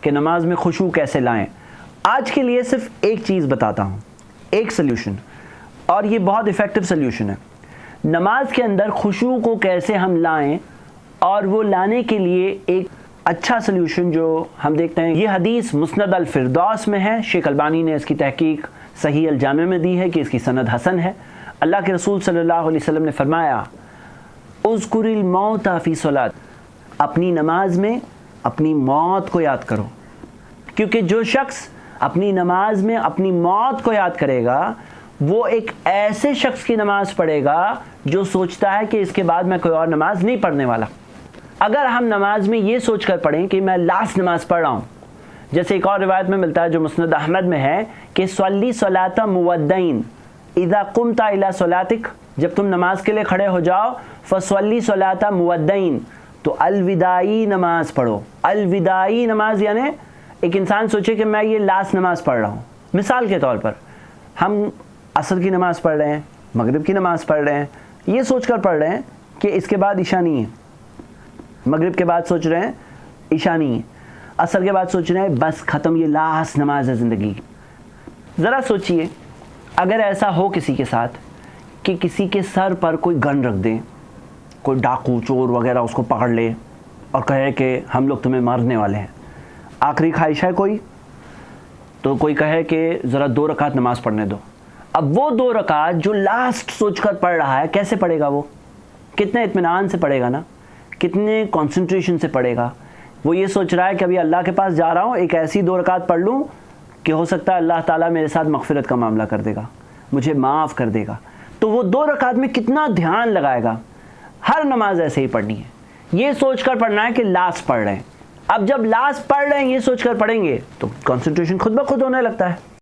کہ نماز میں خشوع کیسے لائیں۔ آج کے لیے صرف ایک چیز بتاتا ہوں، ایک سلیوشن، اور یہ بہت ایفیکٹو سلیوشن ہے۔ نماز کے اندر خشوع کو کیسے ہم لائیں، اور وہ لانے کے لیے ایک اچھا سلیوشن جو ہم دیکھتے ہیں، یہ حدیث مسند الفردوس میں ہے، شیخ البانی نے اس کی تحقیق صحیح الجامع میں دی ہے کہ اس کی سند حسن ہے۔ اللہ کے رسول صلی اللہ علیہ وسلم نے فرمایا، اذکر الموت فی صلاۃ، اپنی نماز میں اپنی موت کو یاد کرو، کیونکہ جو شخص اپنی نماز میں اپنی موت کو یاد کرے گا وہ ایک ایسے شخص کی نماز پڑھے گا جو سوچتا ہے کہ اس کے بعد میں کوئی اور نماز نہیں پڑھنے والا۔ اگر ہم نماز میں یہ سوچ کر پڑھیں کہ میں لاسٹ نماز پڑھ رہا ہوں، جیسے ایک اور روایت میں ملتا ہے جو مسند احمد میں ہے کہ صلی صلاۃ مودعین اذا قمت الی صلاتک، جب تم نماز کے لیے کھڑے ہو جاؤ فصلی صلاۃ مودعین، تو الوداعی نماز پڑھو۔ الوداعی نماز یعنی ایک انسان سوچے کہ میں یہ لاسٹ نماز پڑھ رہا ہوں۔ مثال کے طور پر ہم عصر کی نماز پڑھ رہے ہیں، مغرب کی نماز پڑھ رہے ہیں، یہ سوچ کر پڑھ رہے ہیں کہ اس کے بعد عشاء نہیں ہے، مغرب کے بعد سوچ رہے ہیں عشاء نہیں ہے، عصر کے بعد سوچ رہے ہیں بس ختم، یہ لاسٹ نماز ہے زندگی کی۔ ذرا سوچئے اگر ایسا ہو کسی کے ساتھ کہ کسی کے سر پر کوئی گن رکھ دیں، کوئی ڈاکو چور وغیرہ اس کو پکڑ لے اور کہے کہ ہم لوگ تمہیں مارنے والے ہیں، آخری خواہش ہے کوئی، تو کوئی کہے کہ ذرا 2 رکعت نماز پڑھنے دو۔ اب وہ 2 رکعت جو لاسٹ سوچ کر پڑھ رہا ہے کیسے پڑھے گا؟ وہ کتنے اطمینان سے پڑھے گا نا، کتنے کنسنٹریشن سے پڑھے گا۔ وہ یہ سوچ رہا ہے کہ ابھی اللہ کے پاس جا رہا ہوں، ایک ایسی 2 رکعت پڑھ لوں کہ ہو سکتا ہے اللہ تعالیٰ میرے ساتھ مغفرت کا معاملہ کر دے گا، مجھے معاف کر دے گا۔ تو وہ 2 رکعت میں کتنا دھیان لگائے گا۔ ہر نماز ایسے ہی پڑھنی ہے، یہ سوچ کر پڑھنا ہے کہ لاسٹ پڑھ رہے ہیں۔ اب جب لاسٹ پڑھ رہے ہیں یہ سوچ کر پڑھیں گے تو کنسنٹریشن خود بخود ہونے لگتا ہے۔